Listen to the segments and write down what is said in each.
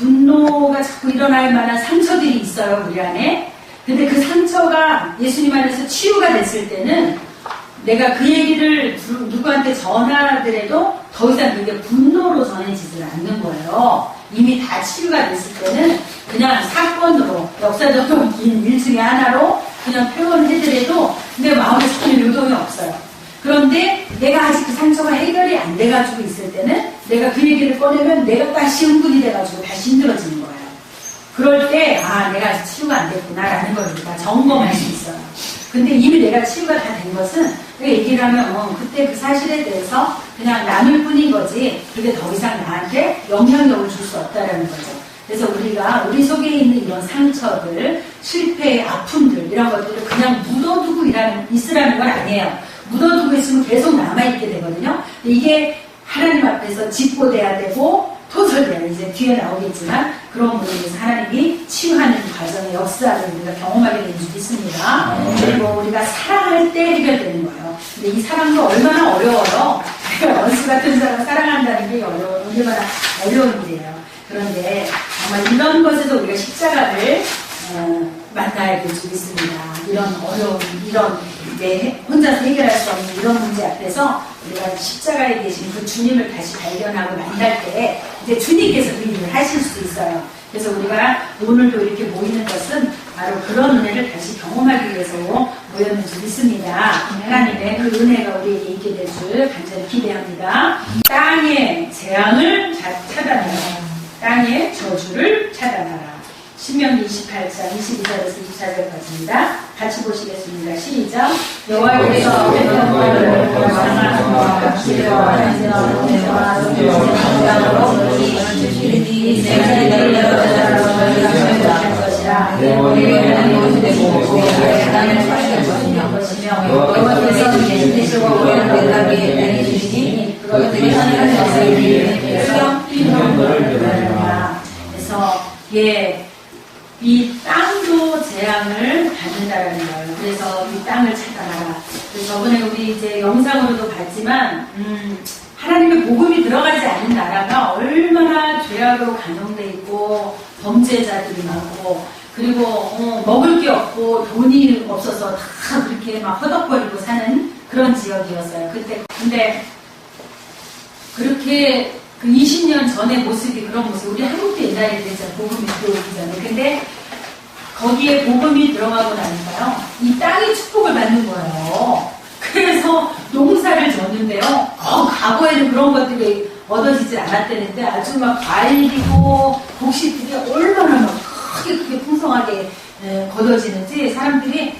분노가 자꾸 일어날 만한 상처들이 있어요, 우리 안에. 근데 그 상처가 예수님 안에서 치유가 됐을 때는 내가 그 얘기를 누구한테 전하더라도 더 이상 그게 분노로 전해지질 않는 거예요. 이미 다 치유가 됐을 때는 그냥 사건으로, 역사적인 일 중에 하나로 그냥 표현해드려도 내 마음에 전혀 요동이 없어요. 그런데 내가 아직 그 상처가 해결이 안 돼가지고 있을 때는 내가 그 얘기를 꺼내면 내가 다시 흥분이 돼가지고 다시 힘들어지는 거예요. 그럴 때, 내가 아직 치유가 안 됐구나라는 걸 우리가 점검할 수 있어요. 근데 이미 내가 치유가 다 된 것은 내가 얘기를 하면 그때 그 사실에 대해서 그냥 나눌 뿐인 거지 그게 더 이상 나한테 영향력을 줄 수 없다라는 거죠. 그래서 우리가 우리 속에 있는 이런 상처들, 실패의 아픔들 이런 것들을 그냥 묻어두고 있으라는 건 아니에요. 묻어두고 있으면 계속 남아있게 되거든요. 근데 이게 하나님 앞에서 짚고돼야 되고 토설돼요. 이제 뒤에 나오겠지만 그런 부분에서 하나님이 치유하는 과정의 역사를 우리가 경험하게 되는 줄 믿습니다. 그리고 우리가 사랑할 때 해결되는 거예요. 근데 이 사랑도 얼마나 어려워요. 원수 같은 사람 사랑한다는 게 얼마나 어려운 일이에요. 그런데 정말 이런 것에서 우리가 십자가를 만나야 될 줄 믿습니다. 이런 어려운, 이런 혼자서 해결할 수 없는 이런 문제 앞에서 우리가 십자가에 계신 그 주님을 다시 발견하고 만날 때 이제 주님께서 그 일을 하실 수 있어요. 그래서 우리가 오늘도 이렇게 모이는 것은 바로 그런 은혜를 다시 경험하기 위해서 모였는 줄 믿습니다. 하나님의 그 은혜가 우리에게 있게 될 줄 간절히 기대합니다. 땅의 재앙을 차단하라. 땅의 저주를 차단하라. 신명기 28장 22절에서 24절까지입니다. 같이 보시겠습니다. 시작. 여호와께서 백성들을 사랑하시고 지혜와 인자로 내와 주시니 생사를 내어주시는 것이라. 우리는 이곳이 되고 우리의 땅을 살릴 것이며 여호와께서 계시고 우리는 대답이 아니시니 그것들이 하나님의 역사에 수경 이런 것을 드러냅니다. 그래서 이 땅도 재앙을 받는다라는 거예요. 그래서 이 땅을 차단하라. 그래서 저번에 우리 이제 영상으로도 봤지만, 하나님의 복음이 들어가지 않는 나라가 얼마나 죄악으로 간영돼 있고, 범죄자들이 많고, 그리고 먹을 게 없고, 돈이 없어서 다 그렇게 막 허덕거리고 사는 그런 지역이었어요. 근데, 그렇게 그 20년 전의 모습이 그런 모습, 우리 한국도 옛날에 그랬잖아요. 복음이 들어오기 전에. 근데 거기에 복음이 들어가고 나니까요, 이 땅이 축복을 받는 거예요. 그래서 농사를 졌는데요, 과거에는 그런 것들이 얻어지지 않았다는데 아주 막 과일이고 곡식들이 얼마나 막 크게 풍성하게 거둬지는지 사람들이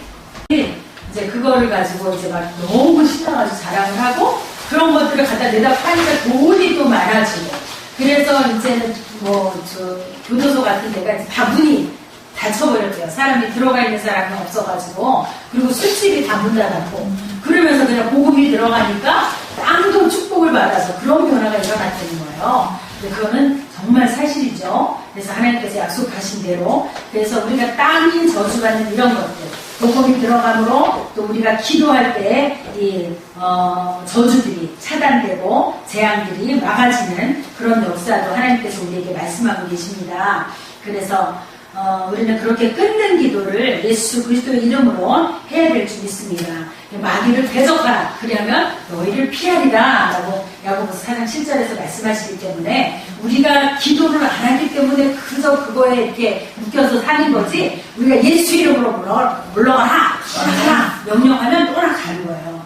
이제 그거를 가지고 이제 막 너무 신나가지고 자랑을 하고 그런 것들을 갖다 내다 파니까 돈이 또 많아지고 그래서 이제는 교도소 같은 데가 이제 다 문이 닫혀버렸대요. 사람이 들어가 있는 사람이 없어가지고 그리고 술집이 다 문 닫았고 그러면서 그냥 복음이 들어가니까 땅도 축복을 받아서 그런 변화가 일어났다는 거예요. 근데 그거는 정말 사실이죠. 그래서 하나님께서 약속하신 대로 그래서 우리가 땅이 저주받는 이런 것들 복음이 들어감으로 또 우리가 기도할 때 이 저주들이 차단되고 재앙들이 막아지는 그런 역사도 하나님께서 우리에게 말씀하고 계십니다. 그래서 우리는 그렇게 끊는 기도를 예수 그리스도의 이름으로 해야 될 줄 믿습니다. 마귀를 대적하라. 그러면 너희를 피하리라. 라고 야고보서 4장 7절에서 말씀하시기 때문에 우리가 기도를 안 하기 때문에 그저 그거에 이렇게 묶여서 사는 거지 우리가 예수 이름으로 물러가라. 떠나가라. 명령하면 떠나가는 거예요.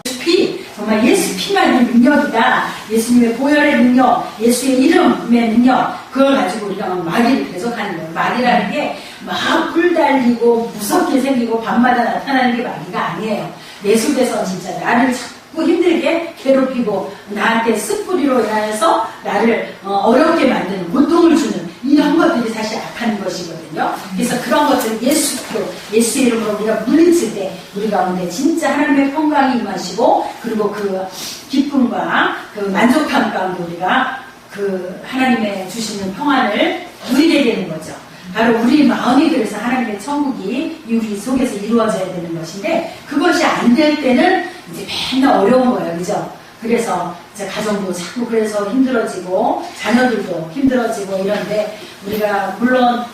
정말 예수 피만의 능력이다. 예수님의 보혈의 능력, 예수의 이름의 능력 그걸 가지고 우리가 막 마귀를 대적하는 거예요. 마귀라는 게 막 뿔 달리고 무섭게 생기고 밤마다 나타나는 게 마귀가 아니에요. 내 속에서 진짜 나를 자꾸 힘들게 괴롭히고 나한테 습뿌리로 인해서 나를 어렵게 만드는 고통을 주는 이런 것들이 사실 악한 것이거든요. 그래서 그런 것들을 예수 이름으로 우리가 물리칠 때 우리 가운데 진짜 하나님의 평강이 임하시고 그리고 그 기쁨과 그 만족함 가운데 우리가 그 하나님의 주시는 평안을 누리게 되는 거죠. 바로 우리 마음이 그래서 하나님의 천국이 우리 속에서 이루어져야 되는 것인데 그것이 안 될 때는 이제 맨날 어려운 거예요. 그죠? 그래서 이제 가정도 자꾸 그래서 힘들어지고 자녀들도 힘들어지고 이런데 우리가 물론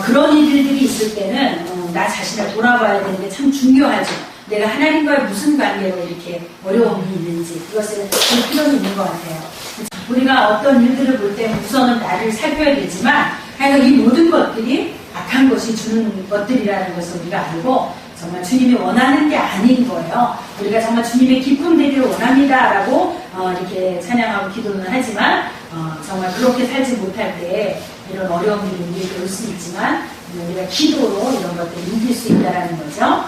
그런 일들이 있을 때는 나 자신을 돌아봐야 되는 게 참 중요하죠. 내가 하나님과의 무슨 관계로 이렇게 어려움이 있는지 그것을 볼 필요는 있는 것 같아요. 우리가 어떤 일들을 볼 때 우선은 나를 살펴야 되지만 하여간 이 모든 것들이 악한 것이 주는 것들이라는 것을 우리가 알고 정말 주님이 원하는 게 아닌 거예요. 우리가 정말 주님의 기쁨 되기를 원합니다라고 이렇게 찬양하고 기도는 하지만 정말 그렇게 살지 못할 때 이런 어려움들이 우리에게 올 수 있지만 우리가 기도로 이런 것들을 이길 수 있다는 거죠.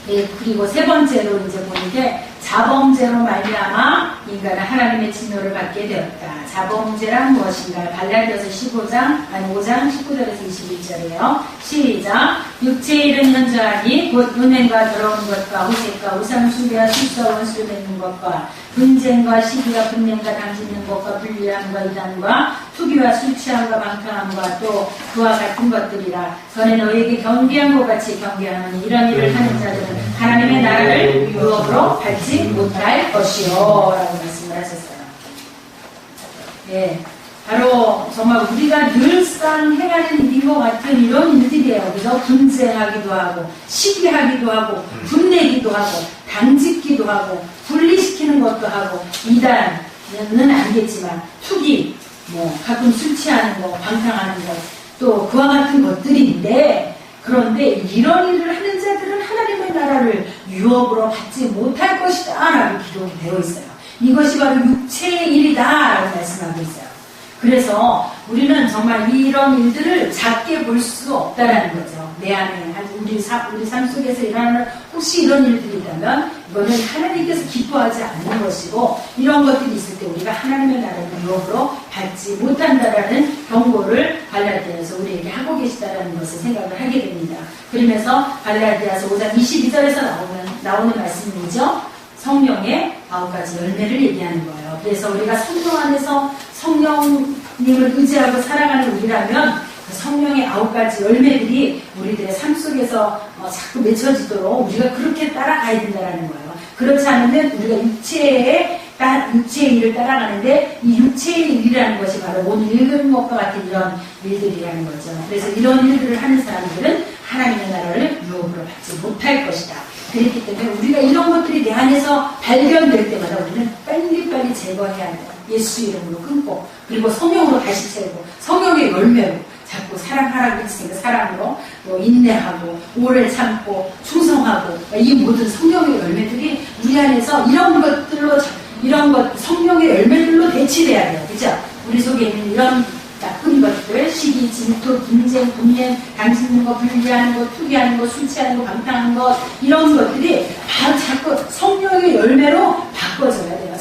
네, 그리고 세 번째로 이제 보는 게 자범죄로 말미암아 인간은 하나님의 진노를 받게 되었다. 자범죄란 무엇인가? 갈라디아서 5장 19절에서 21절이에요. 시작. 육체의 일은 현저하니 곧 은행과 더러운 것과 호색과 우상숭배와 술수와 원수를 맺는 것과 분쟁과 시기와 분냄과 당짓는 것과 불리함과 이단과 투기와 술취함과 방탕함과 또 그와 같은 것들이라. 전에 너에게 경계한 것 같이 경계하노니 이런 일을 하는 자들은 하나님의 나라를 유업으로 받지 못할 것이요 라고 말씀을 하셨어요. 예, 바로 정말 우리가 늘상 행하는 일인 것 같은 이런 일들이에요. 그래서 분쟁하기도 하고 시기하기도 하고 분내기도 하고 당짓기도 하고 분리시키는 것도 하고 이단은 아니겠지만 투기, 가끔 술 취하는 거, 방탕하는 것, 또 그와 같은 것들인데 그런데 이런 일을 하는 자들은 하나님의 나라를 유업으로 받지 못할 것이다 라고 기록이 되어 있어요. 이것이 바로 육체의 일이다 라고 말씀하고 있어요. 그래서 우리는 정말 이런 일들을 작게 볼 수 없다라는 거죠. 내 안에 우리 삶 속에서 일어나는 혹시 이런 일들이 있다면 이거는 하나님께서 기뻐하지 않는 것이고 이런 것들이 있을 때 우리가 하나님의 나라를 유업으로 받지 못한다라는 경고를 갈라디아서 우리에게 하고 계시다라는 것을 생각을 하게 됩니다. 그러면서 갈라디아서 5장 22절에서 나오는 말씀이죠. 성령의 9가지 열매를 얘기하는 거예요. 그래서 우리가 성령 안에서 성령님을 의지하고 살아가는 우리라면 그 성령의 9가지 열매들이 우리들의 삶 속에서 자꾸 맺혀지도록 우리가 그렇게 따라가야 된다는 거예요. 그렇지 않으면 우리가 육체의 일을 따라가는데 이 육체의 일이라는 것이 바로 오늘 읽은 것과 같은 이런 일들이라는 거죠. 그래서 이런 일들을 하는 사람들은 하나님의 나라를 유업으로 받지 못할 것이다. 그렇기 때문에 우리가 이런 것들이 내 안에서 발견될 때마다 우리는 빨리빨리 제거해야 돼요. 예수 이름으로 끊고 그리고 성령으로 다시 채우고 성령의 열매로 자꾸 사랑하라고 했으니까 사랑으로 또 인내하고 오래 참고 충성하고 이 모든 성령의 열매들이 우리 안에서 이런 것 성령의 열매들로 대치돼야 돼요. 그죠? 우리 속에 있는 이런 나쁜 것들, 시기, 질투, 분쟁, 분냄, 당짓는 거, 불리하는 거, 투기하는 거, 술 취하는 거, 방탕하는 거 이런 것들이 바로 자꾸 성령의 열매로 바꿔져야 돼요.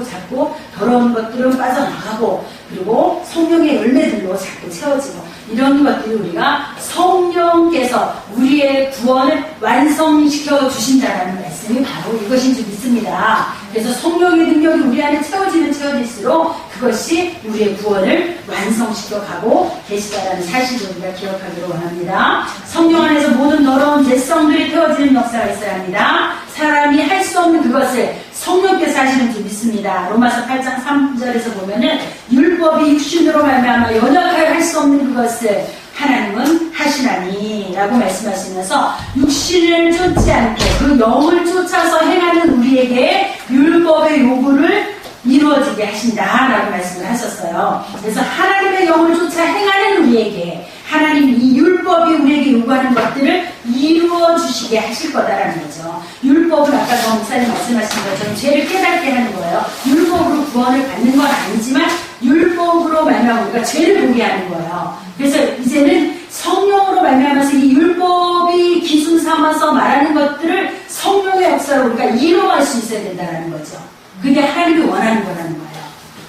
자꾸 더러운 것들은 빠져나가고 그리고 성령의 열매들로 자꾸 채워지고 이런 것들이 우리가 성령께서 우리의 구원을 완성시켜 주신다는 말씀이 바로 이것인 줄 믿습니다. 그래서 성령의 능력이 우리 안에 채워지면 채워질수록 그것이 우리의 구원을 완성시켜 가고 계시다는 사실을 우리가 기억하기를 원합니다. 성령 안에서 모든 더러운 죄성들이 태워지는 역사가 있어야 합니다. 사람이 할 수 없는 그것을 성령께서 하시는 줄 믿습니다. 로마서 8장 3절에서 보면은 율법이 육신으로 말미암아 연약하여 할 수 없는 그것을 하나님은 하시나니 라고 말씀하시면서 육신을 쫓지 않고 그 영을 쫓아서 행하는 우리에게 율법의 요구를 이루어지게 하신다라고 말씀을 하셨어요. 그래서 하나님의 영을 쫓아 행하는 우리에게 하나님 이 율법이 우리에게 요구하는 것들을 이루어 주시게 하실 거다라는 거죠. 율법은 아까 정 목사님 말씀하신 것처럼 죄를 깨닫게 하는 거예요. 율법으로 구원을 받는 건 아니지만 율법으로 말미암아 우리가 죄를 보게 하는 거예요. 그래서 이제는 성령으로 말미암아서 이 율법이 기준 삼아서 말하는 것들을 성령의 역사로 우리가 이루어갈 수 있어야 된다는 거죠. 그게 하나님이 원하는 거라는 거예요.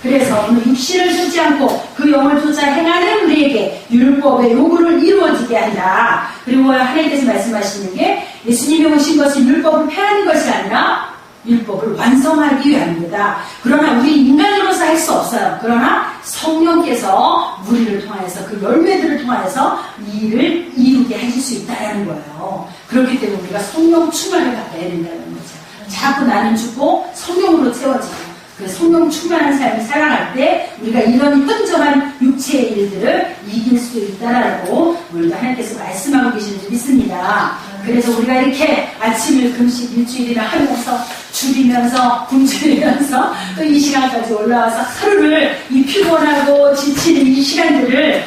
그래서 오늘 육신을 쫓지 않고 그 영을 쫓아 행하는 우리에게 율법의 요구를 이루어지게 한다. 그리고 하나님께서 말씀하시는 게 예수님이 오신 것은 율법을 폐하는 것이 아니라 율법을 완성하기 위함입니다. 그러나 우리 인간으로서 할 수 없어요. 그러나 성령께서 우리를 통하여서 그 열매들을 통하여서 이 일을 이루게 하실 수 있다는 거예요. 그렇기 때문에 우리가 성령 충만을 받아야 된다는 거죠. 자꾸 나는 죽고 성령으로 채워지고 그 성령 충만한 삶을 살아갈 때 우리가 이런 현저한 육체의 일들을 이길 수 있다라고 우리가 하나님께서 말씀하고 계시는 줄 믿습니다. 그래서 우리가 이렇게 아침을 금식 일주일이나 하면서 줄이면서 굶주리면서 또 이 시간까지 올라와서 하루를 이 피곤하고 지치는 이 시간들을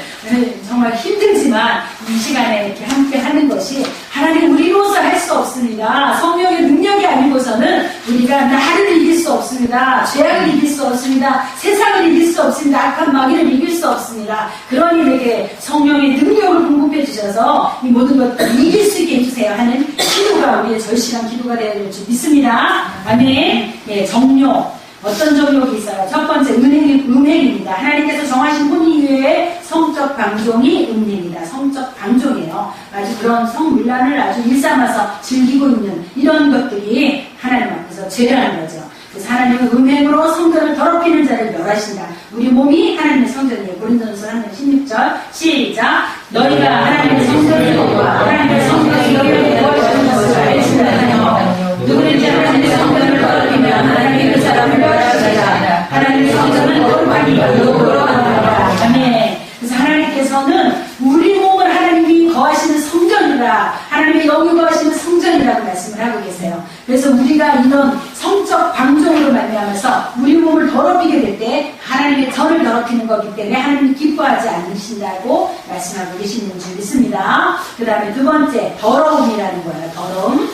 정말 힘들지만 이 시간에 이렇게 함께 하는 것이 하나님 우리로서 할 수 없습니다. 성령의 능력이 아니고서는 우리가 나를 이길 수 없습니다. 죄악을 이길 수 없습니다. 세상을 이길 수 없습니다. 악한 마귀를 이길 수 없습니다. 그러니 내게 성령의 능력을 공급해 주셔서 이 모든 것들을 이길 수 있게 해주세요 하는 기도가 우리의 절실한 기도가 되어야 될 줄 믿습니다. 아멘. 예, 정욕. 어떤 정욕이 있어요? 첫 번째, 음행입니다. 하나님께서 정하신 혼인 이외에 성적 방종이 음행이다. 성적 방종이에요. 아주 그런 성문란을 아주 일삼아서 즐기고 있는 이런 것들이 하나님 앞에서 죄라는 거죠. 그래서 하나님은 음행으로 성전을 더럽히는 자를 멸하신다. 우리 몸이 하나님의 성전이에요. 고린도전서 3장 16절 시작. 너희가 하나님의 성전이고 하나님의 성전이 너희를 구하시는 것을 알지하며 누구든지 하나님의 성전을 더럽히면 하나님이 그 사람을 멸하시리라. 하나님의 성전은 거룩하니 의롭으로 한다. 아멘. 그래서 하나님께서는 우리 몸을 하나님이 거하시는 성전이라, 하나님이 여기 거하시는 성전이라고 말씀을 하고 계세요. 그래서 우리가 이런 성적 방종으로 말미암아서 우리 몸을 더럽히게 될 때 하나님의 전을 더럽히는 거기 때문에 하나님이 기뻐하지 않으신다고 말씀하고 계시는 줄 믿습니다. 그 다음에 두 번째, 더러움이라는 거예요. 더러움.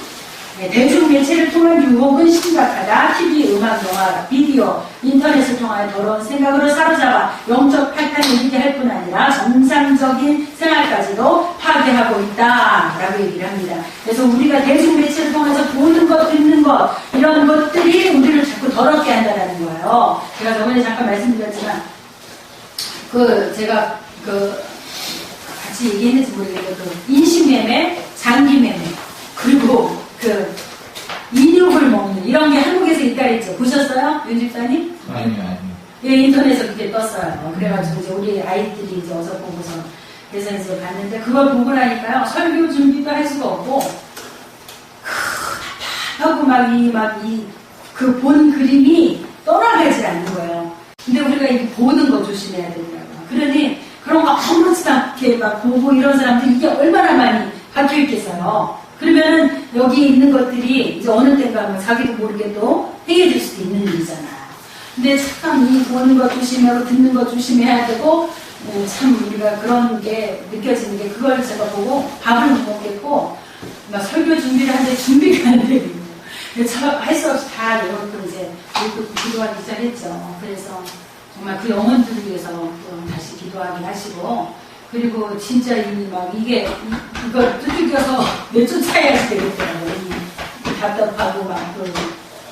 네, 대중매체를 통한 유혹은 심각하다. TV, 음악, 영화, 비디오, 인터넷을 통하여 더러운 생각으로 사로잡아 영적 탈탄을 일으키게 할 뿐 아니라 정상적인 생활까지도 파괴하고 있다 라고 얘기를 합니다. 그래서 우리가 대중매체를 통해서 보는 것, 듣는 것 이런 것들이 우리를 자꾸 더럽게 한다는 거예요. 제가 저번에 잠깐 말씀드렸지만 제가 같이 얘기했는지 모르겠는데 인신매매, 장기매매 그리고 인육을 먹는 이런 게 한국에서 있다 했죠. 보셨어요? 윤 집사님? 아니요. 예, 인터넷에서 그게 떴어요. 그래가지고 이제 우리 아이들이 이제 어서 보고서 그래서 이제 봤는데 그걸 보고 나니까요. 설교 준비도 할 수가 없고 답답하고 그 본 그림이 떠나가질 않는 거예요. 근데 우리가 이게 보는 거 조심해야 되더라고요. 그러니 그런 거 아무렇지도 않게 막 보고 이런 사람들 이게 얼마나 많이 박혀 있겠어요. 그러면은 여기 있는 것들이 이제 어느 때인가 뭐 자기도 모르게 또 행해질 수도 있는 일이잖아. 근데 참 이 보는 것 조심하고 듣는 것 조심해야 되고 참 우리가 그런 게 느껴지는 게 그걸 제가 보고 밥을 못 먹겠고 막 설교 준비를 하는데 준비가 안 되고 할 수 없이 다 이것도 이제 기도하기 시작했죠. 그래서 정말 그 영혼들을 위해서 또 다시 기도하게 하시고 그리고 진짜 이걸 두들겨서 내쫓아야 되겠더라고요. 답답하고 막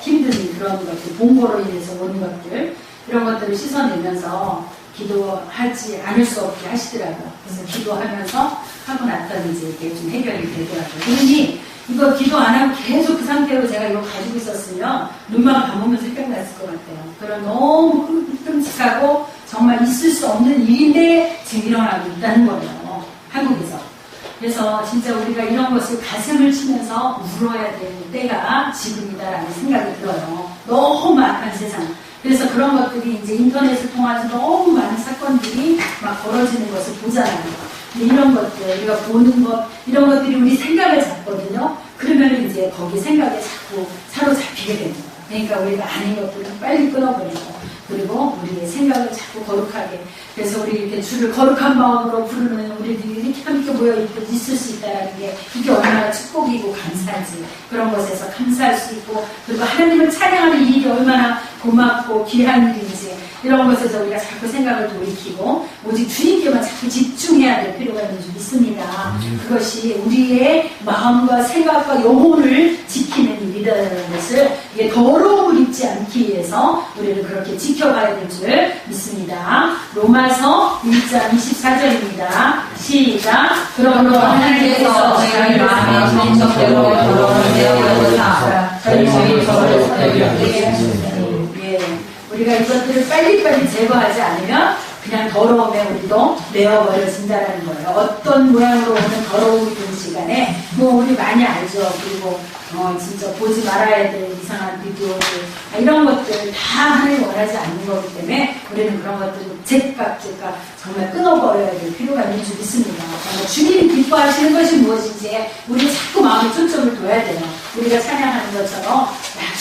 힘든 그런 것들, 봉고로 인해서 오는 것들, 이런 것들을 씻어내면서 기도하지 않을 수 없게 하시더라고요. 그래서 기도하면서 하고 났더니 이제 이게 좀 해결이 되더라고요. 그러니 이거 기도 안 하고 계속 그 상태로 제가 이거 가지고 있었으면 눈만 감으면 생각났을 것 같아요. 그런 너무 끔찍하고 정말 있을 수 없는 일인데 지금 일어나고 있다는 거예요. 한국에서. 그래서 진짜 우리가 이런 것을 가슴을 치면서 울어야 될 때가 지금이다라는 생각이 들어요. 너무 많은 세상. 그래서 그런 것들이 이제 인터넷을 통해서 너무 많은 사건들이 막 벌어지는 것을 보잖아요. 근데 이런 것들, 우리가 보는 것, 이런 것들이 우리 생각을 잡거든요. 그러면 이제 거기 생각에 자꾸 사로잡히게 되는 거예요. 그러니까 우리가 아닌 것들은 빨리 끊어버리고, 그리고 우리의 생각을 자꾸 거룩하게. 그래서 우리 이렇게 주를 거룩한 마음으로 부르는 우리들이 이렇게 함께 모여 있을 수 있다는 게 이게 얼마나 축복이고 감사하지. 그런 것에서 감사할 수 있고, 그리고 하나님을 찬양하는 일이 얼마나 고맙고 귀한 일인지. 이런 것에서 우리가 자꾸 생각을 돌이키고 오직 주님께만 자꾸 집중해야 될 필요가 있는 줄 믿습니다. 그것이 우리의 마음과 생각과 영혼을 지키는 일이라는 것을 이게 더러움을 입지 않기 위해서 우리는 그렇게 지켜가야 될 줄 믿습니다. 로마서 1장 24절입니다. 시작. 그러므로 하나님께서 저희 마음의 정적대로 더러움을 내어놓으사 저희 저를 되게 하시니 우리가 이것들을 빨리빨리 제거하지 않으면 그냥 더러움에 우리도 내어버려진다라는 거예요. 어떤 모양으로 오는 더러움이든지 간에 뭐 우리 많이 알죠. 그리고 진짜 보지 말아야 될 이상한 비디오들 이런 것들 다 하나님 원하지 않는 거기 때문에 우리는 그런 것들을 제깍 정말 끊어버려야 될 필요가 있는 줄 믿습니다. 주님이 기뻐하시는 것이 무엇인지 우리 자꾸 마음에 초점을 둬야 돼요. 우리가 찬양하는 것처럼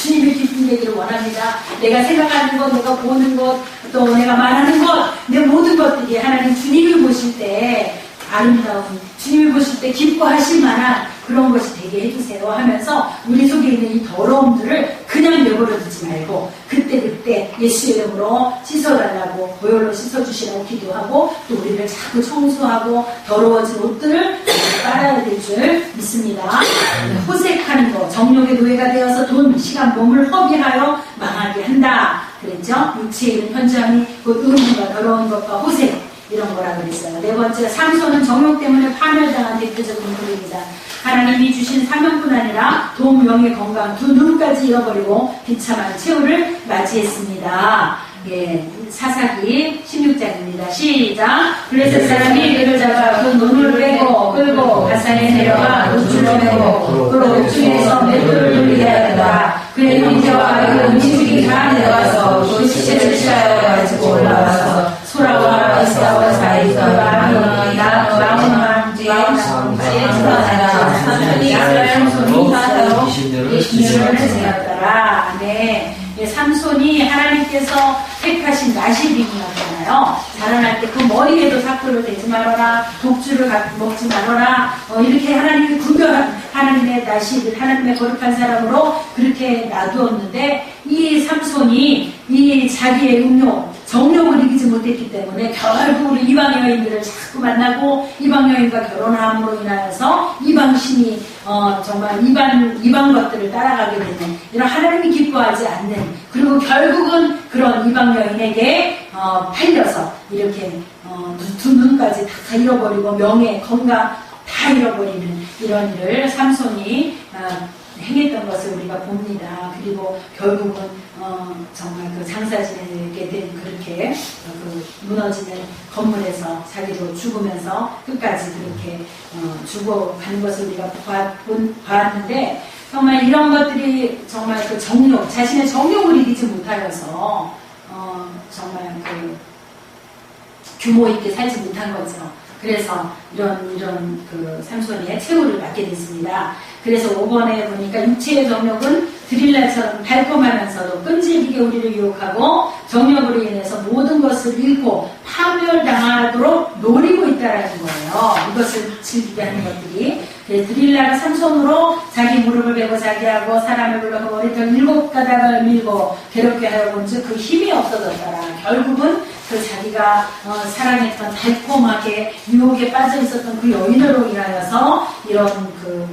주님이 기쁨되기를 원합니다. 내가 생각하는 것, 내가 보는 것, 또 내가 말하는 것, 내 모든 것들이 하나님 주님을 보실 때 아름다운, 주님을 보실 때 기뻐하실 만한 그런 것이 되게 해주세요 하면서 우리 속에 있는 이 더러움들을 그냥 내버려 두지 말고 그때 예수의 이름으로 씻어달라고 보혈로 씻어주시라고 기도하고 또 우리를 자꾸 청소하고 더러워진 옷들을 빨아야 될 줄 믿습니다. 호색하는 거, 정욕의 노예가 되어서 돈, 시간, 몸을 허비하여 망하게 한다 그랬죠? 육체에 있는 현장이 곧 의문과 더러운 것과 호색 이런 거라 그랬어요. 네 번째, 삼손은 정욕 때문에 파멸당한 대표적인 인물입니다. 하나님이 주신 사명뿐 아니라 돈, 명예, 건강 두 눈까지 잃어버리고 비참한 최후를 맞이했습니다. 예, 사사기 16장입니다. 시작. 블레셋 사람이 그를 잡아 그 눈을 빼고 끌고 가산에 내려가 노출로 매고 그 옥중에서 맷돌을 돌리게 하였다. 그의 형제와 그 음식이 다 내려와서 그 시체를 취하여 가지고 올라와서 소라와 이사와 사이가 마음한 뒤에 드러나라. 삼손이 이스라엘 손이 하다로 20년을 지났더라. 네. 삼손이 하나님께서 택하신 나시빈이었잖아요. 자라날 때 그 머리에도 사풀을 대지 말아라, 독주를 먹지 말아라, 이렇게 하나님이 구별한 하나님의 나시빈, 하나님의 거룩한 사람으로 그렇게 놔두었는데 이 삼손이 이 자기의 음욕, 정욕을 이기지 못했기 때문에 결국 우리 이방 여인들을 자꾸 만나고 이방 여인과 결혼함으로 인하여서 이방신이 정말 이방 것들을 따라가게 되는 이런 하나님이 기뻐하지 않는 그리고 결국은 그런 이방 여인에게 팔려서 이렇게 두 눈까지 다 잃어버리고 명예, 건강 다 잃어버리는 이런 일을 삼손이 행했던 것을 우리가 봅니다. 그리고 결국은 정말 그 장사 지내게 된 그렇게 그 무너지는 건물에서 자기도 죽으면서 끝까지 그렇게 죽어간 것을 우리가 봤는데 정말 이런 것들이 정말 그 정욕, 자신의 정욕을 이기지 못하여서 정말 그 규모 있게 살지 못한 거죠. 그래서 이런 그 삼손의 최후를 맞게 됐습니다. 그래서 5번에 보니까 육체의 정욕은 드릴라처럼 달콤하면서도 끈질기게 우리를 유혹하고 정욕으로 인해서 모든 것을 잃고 파멸당하도록 노리고 있다라는 거예요. 이것을 즐기게 하는 것들이. 드릴라가 삼손으로 자기 무릎을 베고 자기하고 사람을 불러서 머리털 7가닥을 밀고 괴롭게 하여 본즉 그 힘이 없어졌더라. 결국은 그 자기가 사랑했던 달콤하게 유혹에 빠져 있었던 그 여인으로 인하여서 이런 그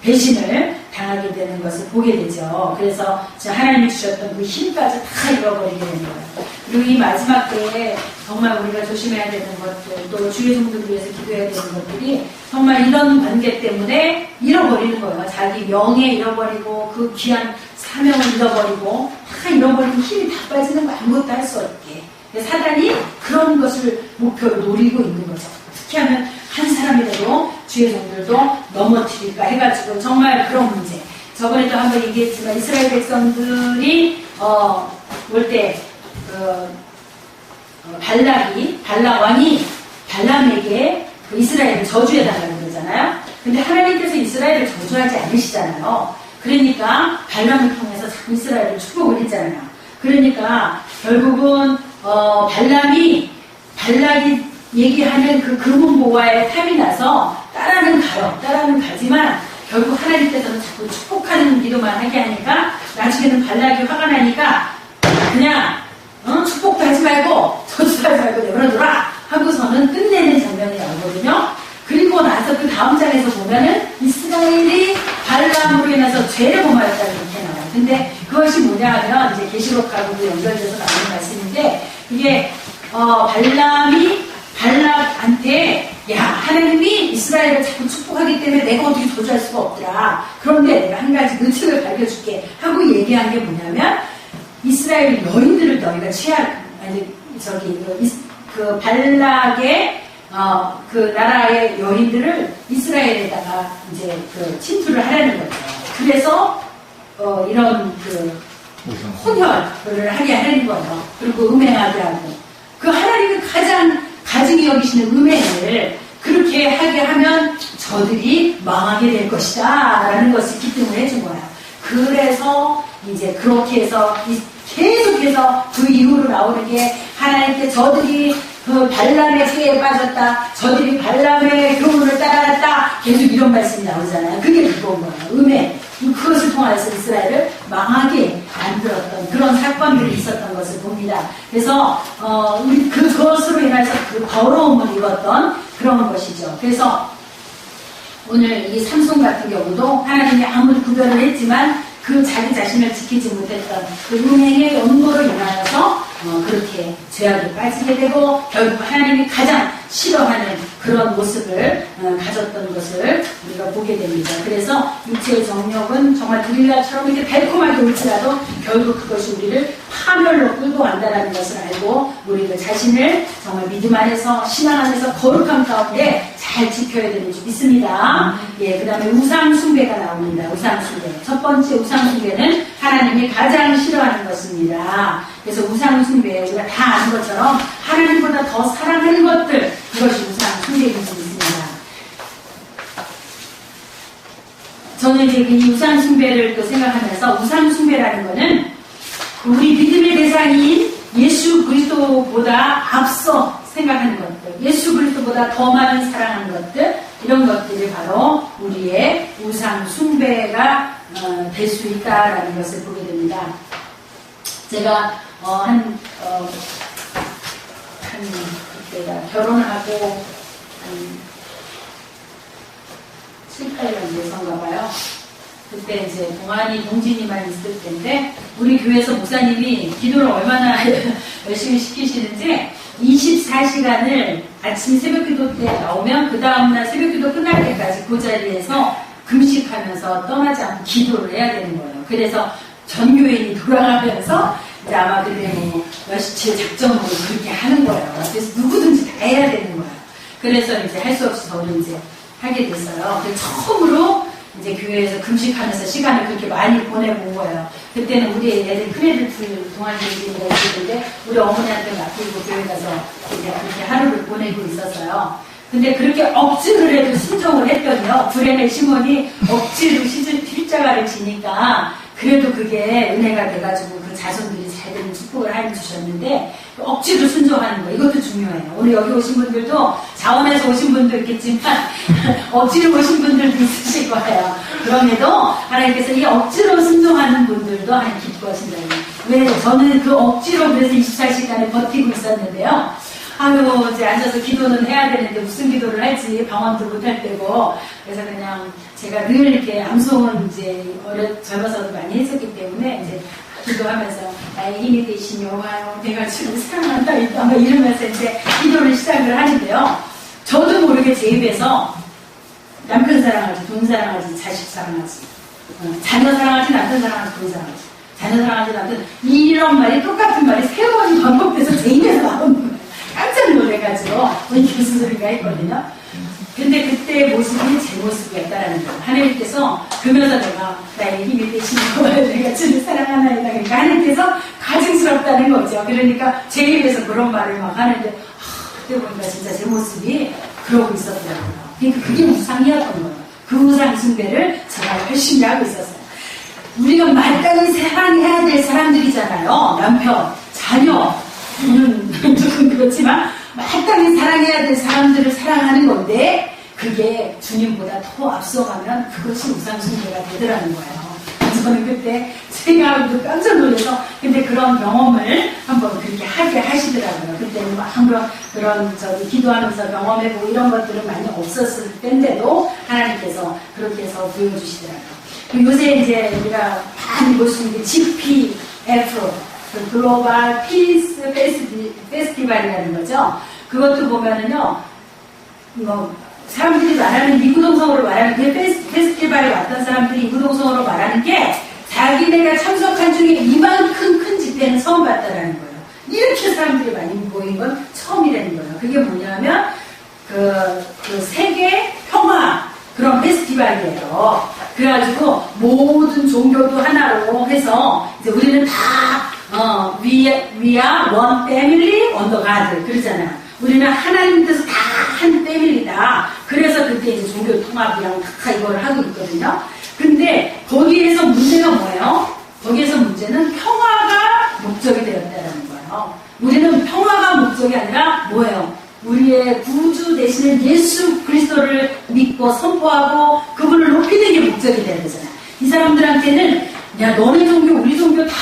배신을 당하게 되는 것을 보게 되죠. 그래서 하나님이 주셨던 그 힘까지 다 잃어버리게 되는 거예요. 그리고 이 마지막 때에 정말 우리가 조심해야 되는 것들, 또 주의 종들을 위해서 기도해야 되는 것들이 정말 이런 관계 때문에 잃어버리는 거예요. 자기 명예 잃어버리고 그 귀한 사명을 잃어버리고 다 잃어버리고 힘이 다 빠지는 거 아무것도 할 수 없게. 사단이 그런 것을 목표로 노리고 있는 거죠. 특히 하면 한 사람이라도 주의 종들도 넘어뜨릴까 해가지고 정말 그런 문제. 저번에도 한번 얘기했지만 이스라엘 백성들이 올 때 발람 왕이 발람에게 그 이스라엘을 저주해달라고 그러잖아요. 근데 하나님께서 이스라엘을 저주하지 않으시잖아요. 그러니까 발람을 통해서 자꾸 이스라엘을 축복을 했잖아요. 그러니까 결국은 발락이 얘기하는 그 금은보화에 탐이 나서 따라는 가지만 결국 하나님께서는 자꾸 축복하는 기도만 하게 하니까 나중에는 발락이 화가 나니까 그냥 축복도 하지 말고 저주도 하지 말고 내버려둬라 하고서는 끝내는 장면이 나오거든요. 그리고 나서 그 다음 장에서 보면은 이스라엘이 발람으로 인해서 죄를 범하였다는 게 나와요. 근데 그것이 뭐냐 하면 이제 계시록하고도 연결돼서 나오는 말씀인데 이게 발람이 발락한테 야 하나님이 이스라엘을 자꾸 축복하기 때문에 내가 어떻게 저주할 수가 없더라. 그런데 내가 한 가지 의책을 밝혀줄게 하고 얘기한 게 뭐냐면 이스라엘 여인들을 너희가 그 발락의 그 나라의 여인들을 이스라엘에다가 이제 그 침투를 하려는 거죠. 그래서 이런 그 혼혈을 하게 하는 거예요. 그리고 음행하게 하고 그 하나님이 가장 가증히 여기시는 음행을 그렇게 하게 하면 저들이 망하게 될 것이다 라는 것을 기쁨을 해준 거예요. 그래서 이제 그렇게 해서 계속해서 그 이후로 나오는 게 하나님께 저들이 그 발람의 죄에 빠졌다. 저들이 발람의 교훈을 따라갔다. 계속 이런 말씀이 나오잖아요. 그게 무거운 거예요. 음행. 그것을 통해서 이스라엘을 망하게 만들었던 그런 사건들이 있었던 것을 봅니다. 그래서 우리 그것으로 인해서 그 더러움을 입었던 그런 것이죠. 그래서 오늘 이 삼손 같은 경우도 하나님이 아무리 구별을 했지만 그 자기 자신을 지키지 못했던 그 음행의 연고로 인하여서 그렇게 죄악에 빠지게 되고 결국 하나님이 가장 싫어하는 그런 모습을 가졌던 것을 우리가 보게 됩니다. 그래서 육체의 정욕은 정말 드릴라처럼 이렇게 달콤하게 올지라도 결국 그것이 우리를 파멸로 끌고 간다는 것을 알고 우리들 자신을 정말 믿음 안에서 신앙 안에서 거룩함 가운데 잘 지켜야 되는 줄 믿습니다. 예, 그 다음에 우상 숭배가 나옵니다. 우상 숭배. 첫 번째 우상 숭배는 하나님이 가장 싫어하는 것입니다. 그래서 우상 숭배 우리가 다 아는 것처럼 하나님보다 더 사랑하는 것들 그것이 우상 숭배인 줄 믿습니다. 저는 이제 이 우상 숭배를 또 생각하면서 우상 숭배라는 거는 우리 믿음의 대상인 예수 그리스도보다 앞서 생각하는 것들, 예수 그리스도보다 더 많은 사랑하는 것들, 이런 것들이 바로 우리의 우상 숭배가 될 수 있다라는 것을 보게 됩니다. 제가 그때가 결혼하고 한 7, 8년 돼서인가 봐요. 그때 이제 동진이만 있을 텐데 우리 교회에서 목사님이 기도를 얼마나 열심히 시키시는지 24시간을 아침 새벽기도 때 나오면 그 다음날 새벽기도 끝날 때까지 그 자리에서 금식하면서 떠나지 않고 기도를 해야 되는 거예요. 그래서 전 교인이 돌아가면서 이제 아마 그때 뭐 며칠 작정으로 그렇게 하는 거예요. 그래서 누구든지 다 해야 되는 거예요. 그래서 이제 할 수 없이 저는 이제 하게 됐어요. 그래서 처음으로 이제 교회에서 금식하면서 시간을 그렇게 많이 보내본 거예요. 그때는 우리 애들 큰애들 둘 동안교육인가 있었는데 우리 어머니한테 맡기고 교회 가서 이제 그렇게 하루를 보내고 있었어요. 근데 그렇게 억지를 해도 순종을 했더니요. 불행의 시몬이 억지로 십자가를 지니까 그래도 그게 은혜가 돼가지고 그 자손들이 잘 되는 축복을 하여 주셨는데 억지로 순종하는 거 이것도 중요해요. 오늘 여기 오신 분들도 자원에서 오신 분도 있겠지만 억지로 오신 분들도 있으실 거예요. 그럼에도 하나님께서 이 억지로 순종하는 분들도 하나님 기뻐하신다는 거예요. 왜 저는 그 억지로 그래서 24시간을 버티고 있었는데요. 아유, 이제 앉아서 기도는 해야 되는데 무슨 기도를 할지 방언도 못할 때고 그래서 그냥 제가 늘 이렇게 암송은 이제 젊어서도 많이 했었기 때문에 이제 기도하면서 나의 힘이 되신 여호와여 내가 주를 사랑한다 뭐 이러면서 이제 기도를 시작을 하는데요. 저도 모르게 제 입에서 남편 사랑하지, 돈 사랑하지, 자식 사랑하지, 자녀 사랑하지, 남편 사랑하지, 돈 사랑하지, 자녀 사랑하지, 남편 이런 말이 똑같은 말이 세 번이 반복돼서 제 입에서 나오는 거예요. 깜짝 놀래가지고 우리 무슨 소리가 했거든요. 근데 그때 모습이 제 모습이었다라는 거예요. 하나님께서 그러면서 내가 나의 힘이 되신 거예요. 내가 주를 사랑하나이다. 그러니까 하나님께서 가증스럽다는 거죠. 그러니까 제 입에서 그런 말을 막 하는데 그때 보니까 진짜 제 모습이 그러고 있었더라고요. 그러니까 그게 우상이었던 거예요. 그 우상 숭배를 제가 열심히 하고 있었어요. 우리가 마땅히 사랑해야 될 사람들이잖아요. 남편, 자녀, 조금 그렇지만 마땅히 사랑해야 될 사람들을 사랑하는 건데 그게 주님보다 더 앞서가면 그것이 우상숭배가 되더라는 거예요. 저는 그때 생각하고 깜짝 놀라서 근데 그런 경험을 한번 그렇게 하게 하시더라고요. 그때는 막 그런 저기 기도하면서 경험해보고 이런 것들은 많이 없었을 때인데도 하나님께서 그렇게 해서 보여주시더라고요. 요새 이제 우리가 많이 볼 수 있는 게 GPF 그 글로벌 피스 페스티벌이라는 거죠. 그것도 보면은요, 뭐, 사람들이 말하는 이구동성으로 말하는 그 페스티벌에 왔던 사람들이 이구동성으로 말하는 게 자기네가 참석한 중에 이만큼 큰 집회는 처음 봤다라는 거예요. 이렇게 사람들이 많이 모인 건 처음이라는 거예요. 그게 뭐냐면 그 세계 평화 그런 페스티벌이에요. 그래가지고 모든 종교도 하나로 해서 이제 우리는 다 we are one family under God 그러잖아요. 우리는 하나님 뜻을 다 한 패밀리다. 그래서 그때 이제 종교 통합이랑 다 이걸 하고 있거든요. 근데 거기에서 문제가 뭐예요? 거기에서 문제는 평화가 목적이 되었다는 거예요. 우리는 평화가 목적이 아니라 뭐예요? 우리의 구주 되시는 예수 그리스도를 믿고 선포하고 그분을 높이는 게 목적이 되어야 되잖아요. 이 사람들한테는 야 너네 종교 우리 종교 다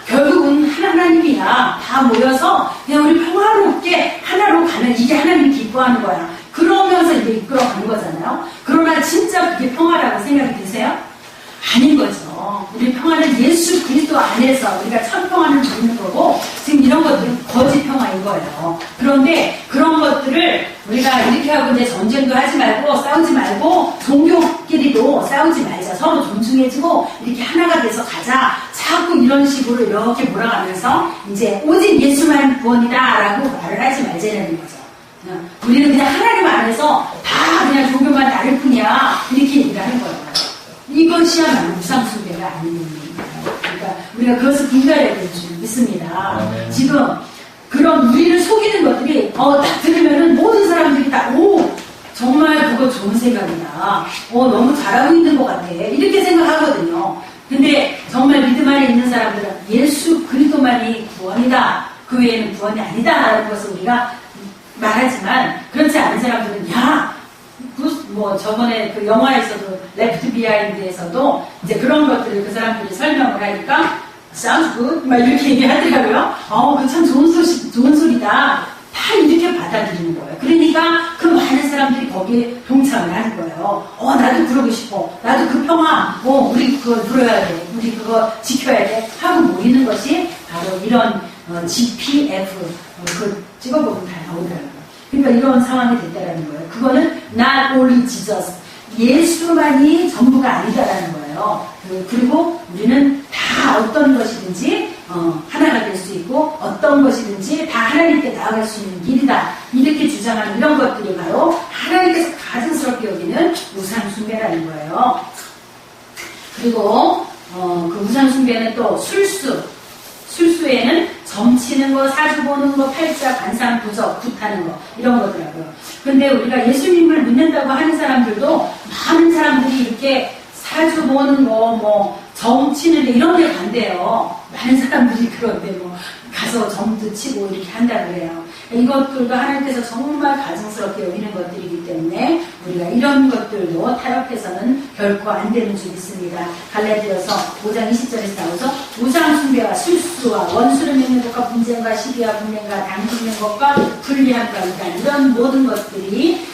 결국은 하나님이야. 다 모여서 그냥 우리 평화롭게 하나로 가는 이게 하나님이 기뻐하는 거야. 그러면서 이제 이끌어가는 거잖아요. 그러나 진짜 그게 평화라고 생각이 드세요? 아닌 거죠. 우리 평화는 예수 그리스도 안에서 우리가 첫 평화를 누리는 거고 지금 이런 것들은 거짓 평화인 거예요. 그런데 그런 것들을 우리가 이렇게 하고 이제 전쟁도 하지 말고 싸우지 말고 종교끼리도 싸우지 말자. 서로 존중해주고 이렇게 하나가 돼서 가자. 자꾸 이런 식으로 이렇게 몰아가면서 이제 오직 예수만 구원이다라고 말을 하지 말자는 거죠. 우리는 그냥 하나님 안에서 다 그냥 종교만 다를 뿐이야. 이렇게 얘기를 하는 거예요. 이것이야말로 우상숭배가 아닌 겁니다. 그러니까 우리가 그것을 분별해야 될 줄 믿습니다. 지금 그런 우리를 속이는 것들이 딱 들으면은 모든 사람들이 다 정말 그거 좋은 생각이다. 너무 잘하고 있는 것 같아. 이렇게 생각하거든요. 근데 정말 믿음 안에 있는 사람들은 예수 그리스도만이 구원이다. 그 외에는 구원이 아니다라는 것을 우리가 말하지만 그렇지 않은 사람들은 저번에 그 영화에서도 레프트 비하인드에서도 이제 그런 것들을 그 사람들이 설명을 하니까 sounds good 막 이렇게 얘기하더라고요. 그 참 좋은 소리다. 다 이렇게 받아들이는 거예요. 그러니까 그 많은 사람들이 거기에 동참을 하는 거예요. 나도 그러고 싶어. 나도 그 평화, 우리 그거 누려야 돼. 우리 그거 지켜야 돼. 하고 모이는 것이 바로 이런 GPF 그 찍어보면 다 나오더라고요. 그러니까 이런 상황이 됐다라는 거예요. 그거는 not only Jesus. 예수만이 전부가 아니다라는 거예요. 그리고 우리는 다 어떤 것이든지 하나가 될 수 있고 어떤 것이든지 다 하나님께 나아갈 수 있는 길이다. 이렇게 주장하는 이런 것들이 바로 하나님께서 가증스럽게 여기는 우상숭배라는 거예요. 그리고 그 우상숭배는 또 술수에는 점치는 거, 사주 보는 거, 팔자, 관상, 부적, 굿하는 거 이런 거더라고요. 근데 우리가 예수님을 믿는다고 하는 사람들도 많은 사람들이 이렇게 사주 보는 거, 점치는 데 이런 데 간대요. 많은 사람들이 그런데 가서 점도 치고 이렇게 한다고 그래요. 이것들도 하나님께서 정말 가증스럽게 여기는 것들이기 때문에 우리가 이런 것들도 타협해서는 결코 안 되는 줄 믿습니다. 갈라디아서 5장 20절에서 나오죠. 우상숭배와 술수와 원수를 맺는 것과 분쟁과 시기와 분쟁과 당짓는 것과 불리함과 이런 모든 것들이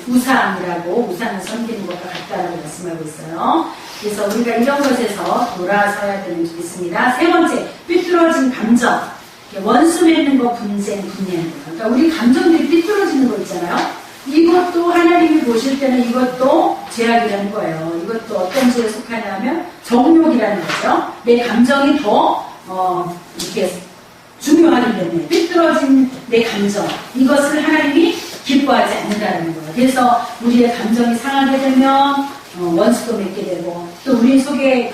우상이라고 우상을 섬기는 것과 같다라고 말씀하고 있어요. 그래서 우리가 이런 것에서 돌아서야 되는 줄 믿습니다. 세 번째, 삐뚤어진 감정. 원수 맺는 거, 분쟁, 분리하는 거. 그러니까 우리 감정들이 삐뚤어지는 거 있잖아요. 이것도 하나님이 보실 때는 이것도 죄악이라는 거예요. 이것도 어떤 죄에 속하냐면 정욕이라는 거죠. 내 감정이 더 이렇게 중요하기 때문에 삐뚤어진 내 감정 이것을 하나님이 기뻐하지 않는다는 거예요. 그래서 우리의 감정이 상하게 되면 원수도 맺게 되고 또 우리 속에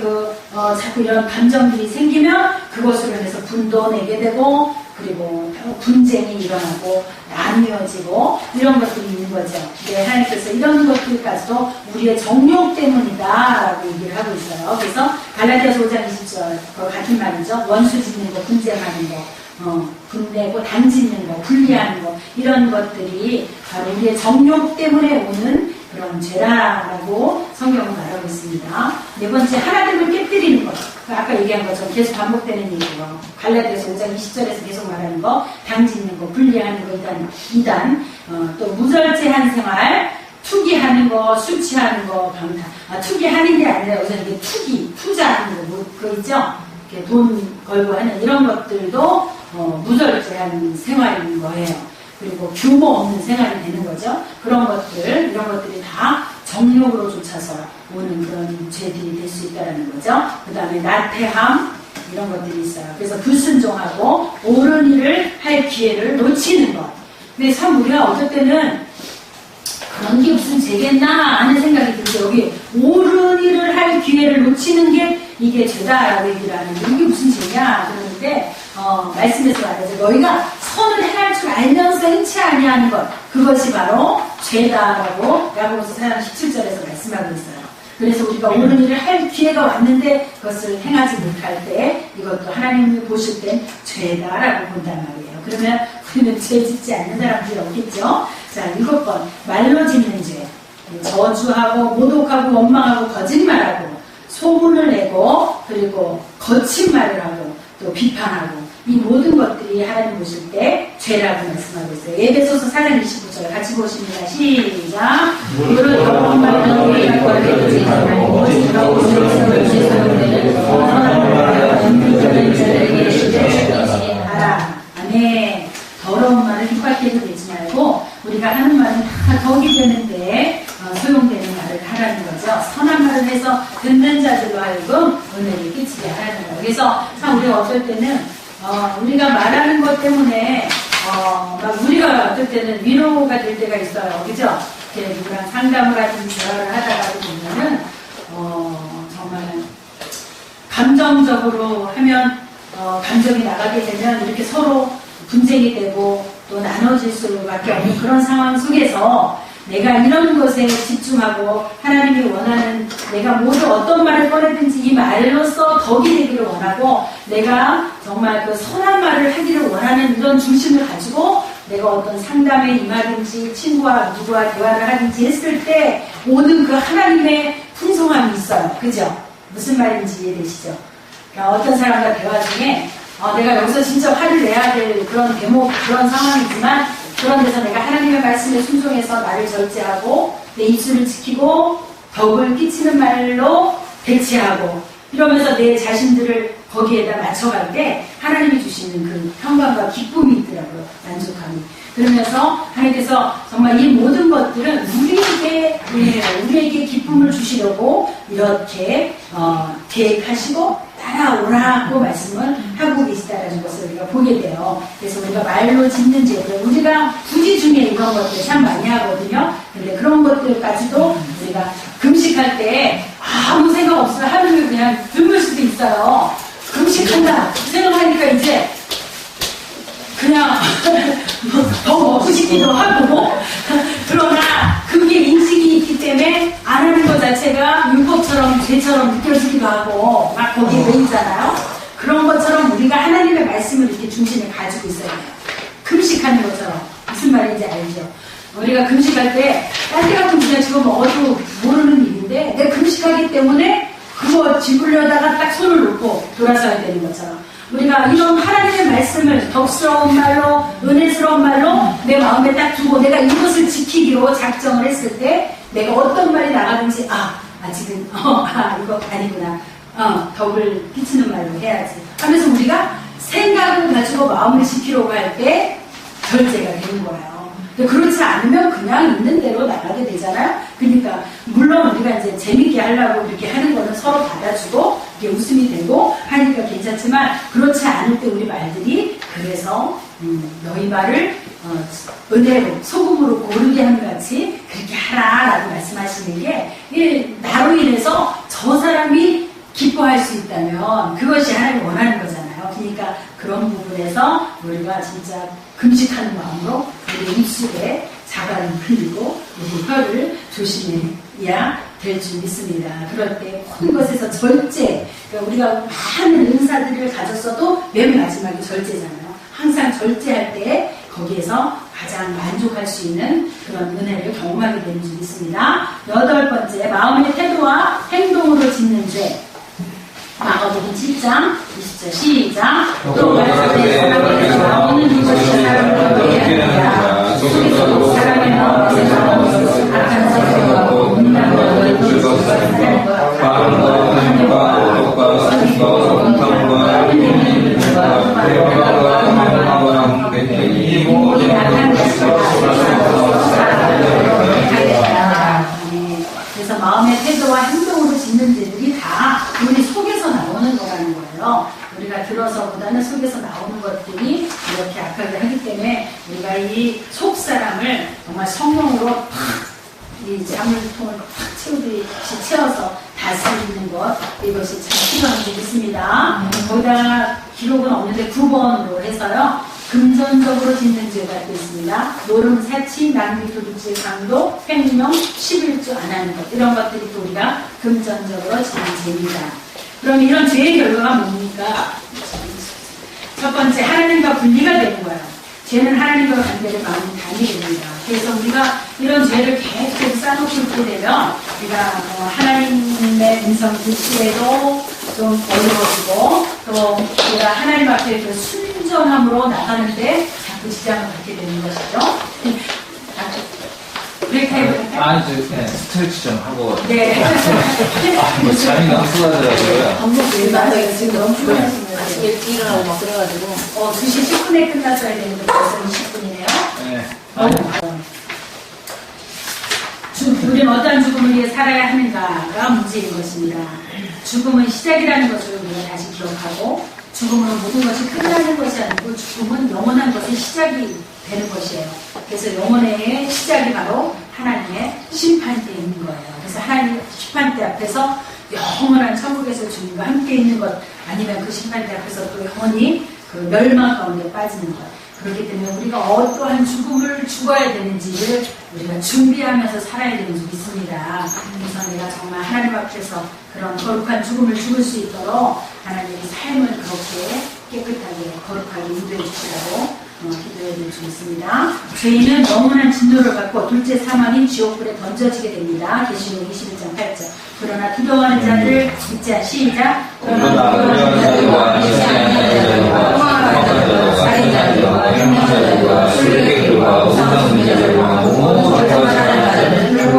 자꾸 이런 감정들이 생기면 그것으로 인해서 분도 내게 되고 그리고 분쟁이 일어나고 나뉘어지고 이런 것들이 있는 거죠. 하나님께서 이런 것들까지도 우리의 정욕 때문이다라고 얘기를 하고 있어요. 그래서 갈라디아서 5장 20절 같은 말이죠. 원수 짓는 거, 분쟁하는 거, 분내고 당짓는 거, 분리하는 거 이런 것들이 바로 우리의 정욕 때문에 오는 그런 죄라라고 성경은 말하고 있습니다. 네 번째, 하나님을 깨뜨리는 것. 아까 얘기한 것처럼 계속 반복되는 얘기예요. 갈라디아서 5장 20절에서 계속 말하는 거, 당짓는 거, 분리하는 거, 이단, 또 무절제한 생활, 투기하는 거, 술 취하는 거, 방탕. 투기하는 게 아니라 우선 이게 투자하는 거, 그거 있죠? 이렇게 돈 걸고 하는 이런 것들도 무절제한 생활인 거예요. 그리고 규모 없는 생활이 되는 거죠. 이런 것들이 다 정욕으로 쫓아서 오는 그런 죄들이 될 수 있다는 거죠. 그 다음에 나태함, 이런 것들이 있어요. 그래서 불순종하고 옳은 일을 할 기회를 놓치는 것. 근데 참 우리가 어떨 때는 그런 게 무슨 죄겠나 하는 생각이 들죠. 여기 옳은 일을 할 기회를 놓치는 게 이게 죄다라고 얘기를 하는데 이게 무슨 죄냐 그러는데 말씀에서 말하죠. 너희가 선을 행할 줄 알면서 행치 아니하는 것 그것이 바로 죄다라고 야고보서 4장 17절에서 말씀하고 있어요. 그래서 우리가 옳은 일을 할 기회가 왔는데 그것을 행하지 못할 때 이것도 하나님이 보실 땐 죄다라고 본단 말이에요. 그러면 우리는 죄 짓지 않는 사람들이 없겠죠. 자, 7번 말로 짓는 죄, 저주하고 모독하고 원망하고 거짓말하고 소문을 내고 그리고 거친 말을 하고 또 비판하고 이 모든 것들이 하나님 보실 때 죄라고 말씀하고 있어요. 에베소서 4장 29절 같이 보십니다. 시작. 그런 더러운 말은 우리가 걸리지 말고 오직하고 하라. 아멘. 더러운 말을 휘발해도 되지 말고 우리가 하는 말은 다 덕이 되는데 소용되는 말을 하라는 거죠. 선한 말을 해서 듣는 자들로 하여금 은혜를 끼치게 하라는 거예요. 그래서 참 우리가 어떨 때는 우리가 말하는 것 때문에 막 우리가 어떨 때는 위로가 될 때가 있어요. 그죠? 이렇게 누구랑 상담을 하든지 대화를 하다가도 보면은 정말 감정적으로 하면 감정이 나가게 되면 이렇게 서로 분쟁이 되고 또 나눠질 수밖에 없는 그런 상황 속에서 내가 이런 것에 집중하고 하나님이 원하는 내가 모두 어떤 말을 꺼내든지 이 말로써 덕이 되기를 원하고 내가 정말 그 선한 말을 하기를 원하는 이런 중심을 가지고 내가 어떤 상담에 임하든지 친구와 누구와 대화를 하든지 했을 때 모든 그 하나님의 풍성함이 있어요. 그죠? 무슨 말인지 이해되시죠? 그러니까 어떤 사람과 대화 중에 내가 여기서 진짜 화를 내야 될 그런 대목, 그런 상황이지만 그런 데서 내가 하나님의 말씀에 순종해서 나를 절제하고 내 입술을 지키고 덕을 끼치는 말로 대치하고 이러면서 내 자신들을 거기에다 맞춰갈 때 하나님이 주시는 그 평강과 기쁨이 있더라고요. 만족함이. 그러면서 하나님께서 정말 이 모든 것들은 우리에게 기쁨을 주시려고 이렇게 계획하시고 따라오라고 말씀을 하고 계시다는 것을 우리가 보게 돼요. 그래서 우리가 말로 짓는 죄들, 우리가 부지 중에 이런 것들 참 많이 하거든요. 근데 그런 것들까지도 우리가 금식할 때 아무 생각 없으면 하루를 그냥 굶을 수도 있어요. 금식한다 생각하니까 이제 그냥 더 먹고 싶기도 하고 그러나 그게 인식이 있기 때문에 안 하는 것 자체가 율법처럼 죄처럼 느껴지기도 하고 막 거기에 매이잖아요. 그런 것처럼 우리가 하나님의 말씀을 이렇게 중심에 가지고 있어야 돼요. 금식하는 것처럼 무슨 말인지 알죠? 우리가 금식할 때 딴 데 같은 그냥 지금 먹어도 모르는 일인데 내가 금식하기 때문에 그거 집으려다가 딱 손을 놓고 돌아서야 되는 것처럼 우리가 이런 하나님의 말씀을 덕스러운 말로 은혜스러운 말로 내 마음에 딱 두고 내가 이것을 지키기로 작정을 했을 때 내가 어떤 말이 나가든지 지금 이거 아니구나 덕을 끼치는 말로 해야지 하면서 우리가 생각을 가지고 마음을 지키려고 할 때 절제가 되는 거예요. 근데 그렇지 않으면 그냥 있는 대로 나가게 되잖아요. 그러니까 물론 우리가 이제 재밌게 하려고 이렇게 하는 거는 서로 받아주고 이게 웃음이 되고 하니까 괜찮지만 그렇지 않을 때 우리 말들이 그래서 너희 말을 은혜로 소금으로 고르게 하는 같이 그렇게 하라라고 말씀하시는 게 나로 인해서 저 사람이 기뻐할 수 있다면 그것이 하나님이 원하는 거잖아요. 그러니까 그런 부분에서 우리가 진짜 금식하는 마음으로 우리 입술에 자갈을 흘리고 우리 혀를 조심해야 될 줄 믿습니다. 그럴 때 모든 것에서 절제, 그러니까 우리가 많은 은사들을 가졌어도 맨 마지막이 절제잖아요. 항상 절제할 때 거기에서 가장 만족할 수 있는 그런 은혜를 경험하게 되는 줄 믿습니다. 8번째, 마음의 태도와 행동으로 짓는 죄. 마가복음 10장 20절 시작. 또 말씀에 사랑하는 마음은 이것이 사랑을 얻게 하느냐 속에서도 사랑의 마음에서 나오면서 악한 생각과 문란과 즐거운 사랑과 마음과 힘과 뜻과 선과 성탐과 힘과 대화와 마음과 함께 이 모든 악한 것을 그래서 마음의 태도와 행동으로 짓는 죄들이 다 우리 속에서 나오는 거라는 거예요. 것보다는 속에서 나오는 것들이 이렇게 악하게 하기 때문에 우리가 이 속사람을 정말 성령으로 이 자물통을 팍 채워서 다스리는 것, 이것이 참 필요한 게 있습니다. 거기다 기록은 없는데 9번으로 해서요, 금전적으로 짓는 죄가 또 있습니다. 노름, 사치, 낭비, 도둑질, 강도, 횡령, 11조 안 하는 것, 이런 것들이 또 우리가 금전적으로 짓는 죄입니다. 그럼 이런 죄의 결과가 뭡니까? 첫 번째, 하나님과 분리가 되는 거예요. 죄는 하나님과 관계를 마음이 단이 됩니다. 그래서 우리가 이런 죄를 계속 쌓아놓고 있게 되면 우리가 하나님의 음성 듣기에도 좀 어려워지고 또 우리가 하나님 앞에 그 순전함으로 나가는데 자꾸 지장을 받게 되는 것이죠. 그렇게 해볼까요? 스트레치 좀 하고. 네. 잠이 너무 쏟아더라고요. 맞아요. 지금 너무 피곤하시네요. 아침에 일찍 일어나고 막 그래가지고. 2시 10분에 끝났어야 되는데 벌써 20분이네요. 네. 우리는 어떠한 죽음을 위해 살아야 하는가가 문제인 것입니다. 죽음은 시작이라는 것을 우리가 다시 기억하고, 죽음은 모든 것이 끝나는 것이 아니고 죽음은 영원한 것의 시작이 되는 것이에요. 그래서 영혼의 시작이 바로 하나님의 심판대에 있는 거예요. 그래서 하나님의 심판대 앞에서 영원한 천국에서 주님과 함께 있는 것, 아니면 그 심판대 앞에서 또 영원히 그 멸망 가운데 빠지는 것. 그렇기 때문에 우리가 어떠한 죽음을 죽어야 되는지를 우리가 준비하면서 살아야 되는 줄 믿습니다. 그래서 내가 정말 하나님 앞에서 그런 거룩한 죽음을 죽을 수 있도록 하나님의 삶을 그렇게 깨끗하게 거룩하게 인도해 주시라고 기도해 줄 수 있습니다. 죄인은 영원한 진노를 받고 둘째 사망인 지옥불에 던져지게 됩니다. 계시록 21장 8절. 그러나 두려워하는 자들 믿자. 시작. 그러나 두려워하는 자들과 살인자들과 살인자들과 행동자들과 술객들과 우상숭배자들과 모든 자들과 불과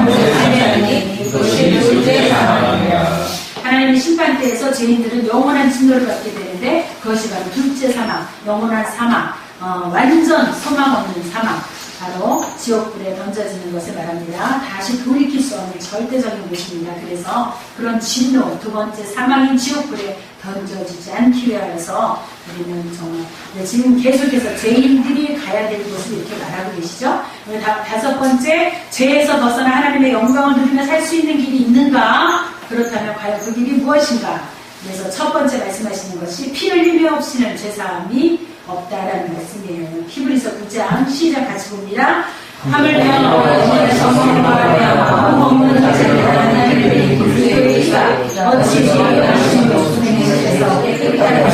모든 이것이 둘째 사망이라. 하나님의 심판대에서 죄인들은 영원한 진노를 받게 되는데 그것이 바로 둘째 사망, 영원한 사망, 완전 소망 없는 사망, 바로 지옥불에 던져지는 것을 말합니다. 다시 돌이킬 수 없는 절대적인 곳입니다. 그래서 그런 진노, 두 번째 사망인 지옥불에 던져지지 않기 위하여서 우리는 정말 지금 계속해서 죄인들이 가야 될 곳을 이렇게 말하고 계시죠. 다섯 번째, 죄에서 벗어나 하나님의 영광을 누리며 살 수 있는 길이 있는가? 그렇다면 과연 그 길이 무엇인가? 그래서 첫 번째 말씀하시는 것이 피 흘림이 없이는 죄사함이 없다라는 말씀이에요. 히브리서 9장 시작 같이 봅니다. 함을 대하여 영원의 성령을 말하며 없는 자들을 하나님의 불의가 어찌 하나님의 없으면서 깨끗하게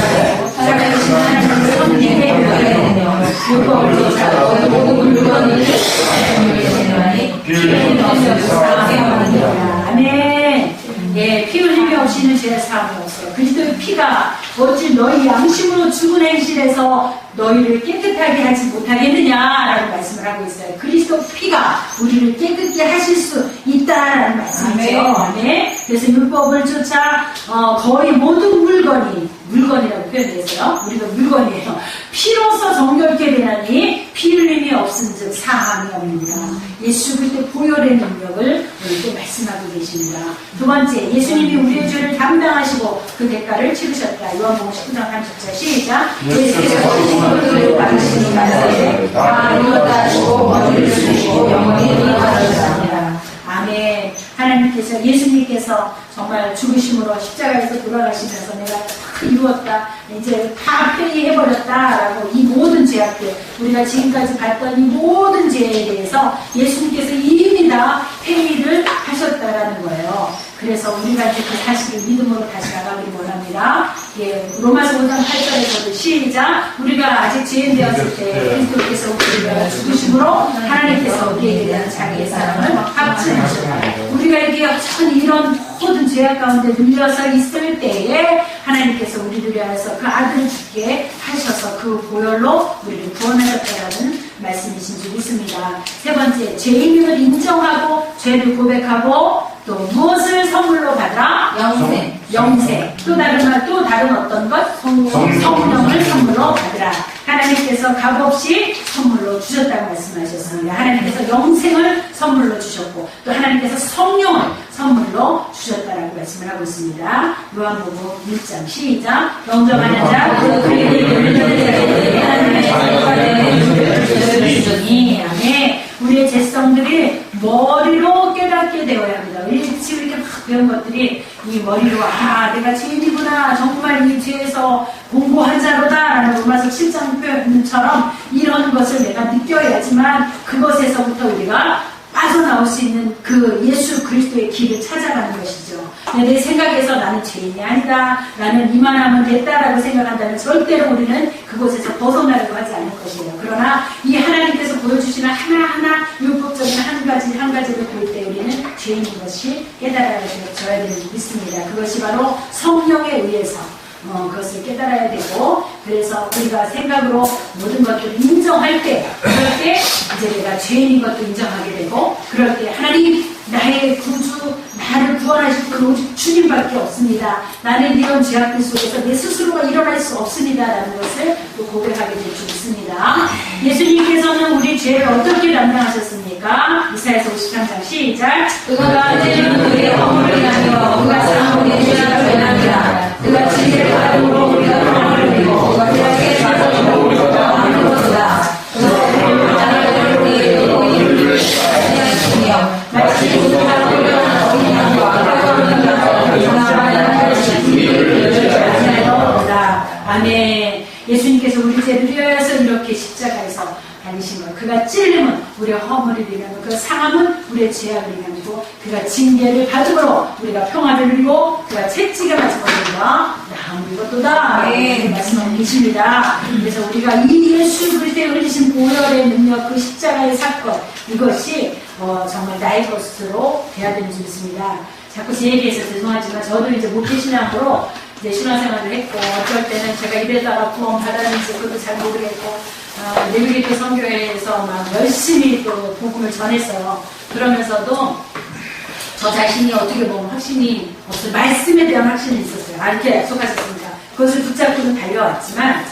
살아계신 하나님의 성령에 말하며 율법을 쫓아서 모든 물건을 하나님의 피 흘림이 없이는 사함이 없느니라. 아멘. 예, 피 흘림이 없이는 죄 사함이 없어요. 그리스도의 피가 어찌 너희 양심으로 죽은 행실에서 너희를 깨끗하게 하지 못하겠느냐라는 말씀을 하고 있어요. 그리스도 피가 우리를 깨끗게 하실 수 있다라는 말씀이죠. 아멘. 그래서 율법을 쫓아 거의 모든 물건이라고 표현했어요. 우리도 물건이에요. 피로서 정결케 되나니 피 흘림이 없은즉 사함이 없느니라. 예수 그때 보혈의 능력을 우리에게 말씀하고 계십니다. 두 번째, 예수님이 우리의 죄를 담당하시고 그 대가를 치르셨다. 요한복음 19장 30절 시작. 예수께서 우리를 받으시는 말씀에 다 이루었다 하시고 머리를 주시고 영원히 일어나셨습니다. 아멘. 하나님께서 예수님께서 정말 죽으심으로 십자가에서 돌아가시면서 내가 다 이루었다, 이제 다 회의해버렸다라고 이 모든 죄악들, 우리가 지금까지 봤던 이 모든 죄에 대해서 예수님께서 이미 다 회의를 하셨다라는 거예요. 그래서 우리가 이제 그 사실을 믿음으로 다시 나가길 원합니다. 예, 로마서 5장 8절에서도 시작. 우리가 아직 죄인 되었을 때 그리스도께서 우리가 죽으심으로 하나님께서 우리에게 대한 자기의 사랑을 합치하셨다. 우리가 이렇게 여전히 이런 모든 죄악 가운데 눌려서 있을 때에 하나님께서 우리를 위하여서 그 아들을 죽게 하셔서 그 보혈로 우리를 구원하셨다라는 말씀이신 줄 믿습니다. 세 번째, 죄인임을 인정하고 죄를 고백하고 또 무엇을 선물로 받으라? 영생. 또 다른 어떤 것? 성령을 선물로 받으라. 하나님께서 값없이 선물로 주셨다고 말씀하셨습니다. 하나님께서 영생을 선물로 주셨고 또 하나님께서 성령을 선물로 주셨다라고 말씀을 하고 있습니다. 요한복음 1장 시작. 영접하는 자 아멘. 우리의 죄성들이 머리로 깨닫게 되어야 합니다. 지금 이렇게 막 배운 것들이 이 머리로 내가 죄인이구나 정말 이 죄에서 공고한 자로다 라는 로마서 7장 표현처럼 이런 것을 내가 느껴야지만 그것에서부터 우리가 빠져나올 수 있는 그 예수 그리스도의 길을 찾아가는 것이죠. 내 생각에서 나는 죄인이 아니다, 나는 이만하면 됐다라고 생각한다면 절대로 우리는 그곳에서 벗어나려고 하지 않을 것이에요. 그러나 이 하나님께서 보여주시는 하나하나 율법적인 한 가지를 볼 때 우리는 죄인인 것이 깨달아져야 되는 게 있습니다. 그것이 바로 성령에 의해서 그것을 깨달아야 되고, 그래서 우리가 생각으로 모든 것들을 인정할 때, 그럴 때 이제 내가 죄인인 것도 인정하게 되고, 그럴 때 하나님 나의 구주, 나를 구원하실 분 오직 주님밖에 없습니다. 나는 이런 죄악들 속에서 내 스스로가 일어날 수 없습니다 라는 것을 또 고백하게 될 수 있습니다. 예수님께서는 우리 죄를 어떻게 담당하셨습니까? 이사야서 53장 시작. 그가 죄는 우리의 허물을 가지고 그가 산 우리의 죄악을 전합니다. 그가 지혜를 가지고 우리가 평안을 누리고 그가 죄악에 맞서 우리가 평안을 누렸다. 그가 나를 우리의 의인을 하시며 마치 우리가 끌려가는 어린 양과 끌려가는 양과 전하는 아멘. 예수님께서 우리 죄를 위하여서 이렇게 십자가에서 다니신 것. 그가 찔림은 우리의 허물을 인하고 그 상함은 우리의 죄악을 인하고 그가 징계를 받음으로 우리가 평화를 누리고 그가 채찍을 맞은 우리가 나음을 입었도다. 네. 말씀하고 계십니다. 그래서 우리가 이 예수 그리스도의 흘리신 보혈의 능력, 그 십자가의 사건, 이것이 정말 나의 것으로 돼야 되는 줄 믿습니다. 자꾸 제 얘기해서 죄송하지만 저도 이제 목회신앙으로 이제 신앙생활을 했고, 어쩔 때는 제가 이래다가 구원 받았는지 그것도 잘 모르겠고, 내비게이터 선교회에서 막 열심히 또 복음을 전했어요. 그러면서도 저 자신이 어떻게 보면 확신이 없어요. 말씀에 대한 확신이 있었어요. 이렇게 약속하셨습니다. 그것을 붙잡고는 달려왔지만,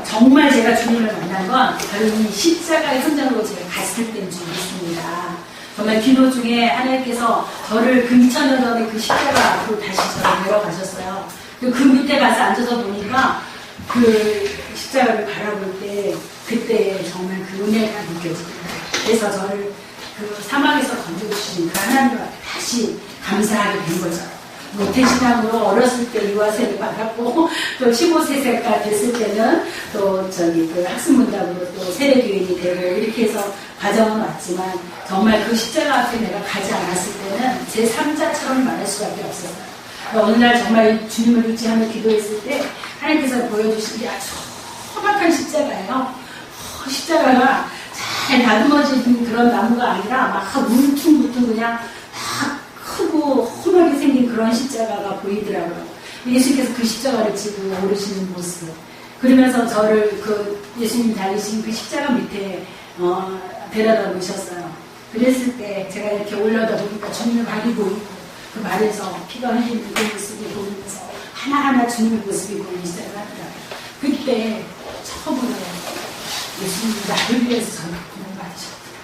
정말 제가 주님을 만난 건 바로 이 십자가의 현장으로 제가 갔을 때인 줄 믿습니다. 정말 기도 중에 하나님께서 저를 그 2000년 전에 그 십자가 앞으로 다시 저를 데려가셨어요. 그 밑에 가서 앉아서 보니까 그 십자가를 바라볼 때 그때 정말 그 은혜가 느껴지더라고요. 그래서 저를 그 사막에서 건져주신 그 하나님 앞에 다시 감사하게 된 거죠. 모태신앙으로 어렸을 때 유아세를 받았고 또 15세가 됐을 때는 또 그 학습문답으로 또 세례교인이 되고 이렇게 해서 과정은 왔지만 정말 그 십자가 앞에 내가 가지 않았을 때는 제 3자처럼 말할 수밖에 없었어요. 어느 날 정말 주님을 의지하며 기도했을 때 하나님께서 보여주신 게 아주 험악한 십자가예요. 십자가가 잘 다듬어진 그런 나무가 아니라 막 울퉁불퉁 그냥 막 크고 험하게 생긴 그런 십자가가 보이더라고요. 예수님께서 그 십자가를 지고 오르시는 모습, 그러면서 저를 그 예수님 달리신 그 십자가 밑에 데려다 놓으셨어요. 그랬을 때 제가 이렇게 올라다 보니까 주님의 발이 보이고 그 발에서 피가 흘리는 그 모습이 보이면서 하나하나 주님의 모습이 보이기 시작하더라고요. 그때 처음으로 예수님이 나를 위해서 저를 구원 받으셨구나.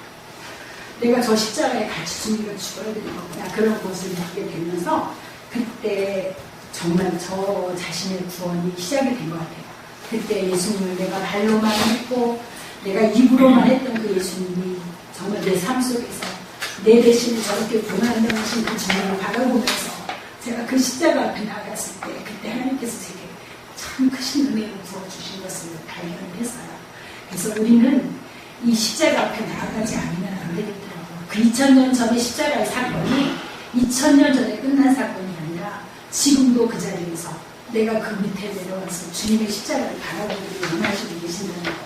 내가 저 십자가에 같이 주님을 죽어야 되는 거구나. 그런 것을 느끼게 되면서 그때 정말 저 자신의 구원이 시작이 된 것 같아요. 그때 예수님을 내가 발로만 했고 내가 입으로만 했던 그 예수님이 정말 내 삶 속에서 내 대신에 저렇게 고난당하신 그 주님을 바라보면서 제가 그 십자가 앞에 나갔을 때 그때 하나님께서 제게 참 크신 은혜를 부어주신 것을 발견을 했어요. 그래서 우리는 이 십자가 앞에 나아가지 않으면 안 되겠더라고요. 그 2000년 전의 십자가의 사건이 2000년 전에 끝난 사건이 아니라 지금도 그 자리에서 내가 그 밑에 내려와서 주님의 십자가를 바라보고 원하시고 계신다는 거예요.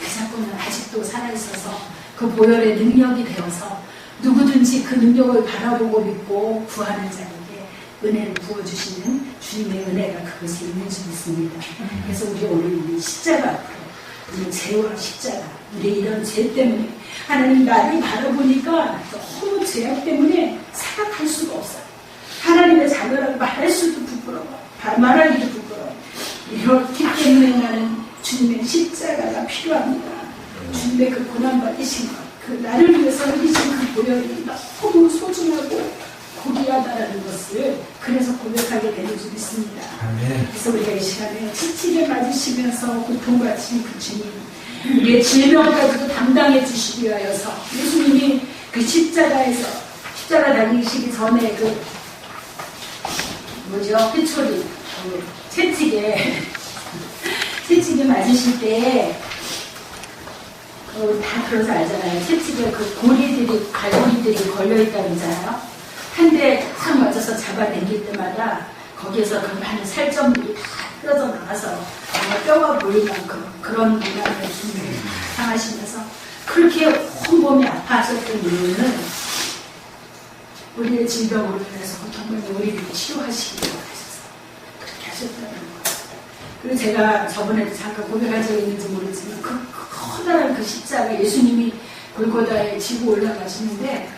그 사건은 아직도 살아있어서 그 보혈의 능력이 되어서 누구든지 그 능력을 바라보고 믿고 구하는 자에게 은혜를 부어주시는 주님의 은혜가 그것에 있는 줄 믿습니다. 그래서 우리 오늘 이 십자가 앞으로 이 죄와 십자가, 우리 이런 죄 때문에 하나님 나를 바라보니까 너무 죄악 때문에 생각할 수가 없어요. 하나님의 자녀라고 말할 수도 부끄러워. 말하기도 부끄러워. 이렇기 때문에 나는 주님의 십자가가 필요합니다. 주님의 그 고난받으신 것, 그 나를 위해서 흘리신 그 보혈이 너무 소중하고 고귀하다라는 것을 그래서 고백하게 되는 줄 믿습니다. 그래서 우리가 이 시간에 채찍에 맞으시면서 고통받으신 그 주님, 우리의 질병까지도 담당해 주시기 위하여서 예수님이 그 십자가 달리시기 전에 그 회초리 채찍에 맞으실 때 다 그래서 알잖아요. 채찍에 그 갈고리들이 걸려있다고 그러잖아요. 한 대 탁 맞아서 잡아당길 때마다 거기에서 그 많은 살점들이 다 뜯어져 나가서 뼈가 보일 만큼 그런 고난을 당하시면서 그렇게 온몸이 아파하셨던 이유는 우리의 질병으로 인해서 고통을 우리를 치료하시기 위해서 그렇게 하셨다는 거예요. 그리고 제가 저번에도 잠깐 고백한 적이 있는지 모르지만 그 커다란 그 십자가 예수님이 골고다에 지고 올라가시는데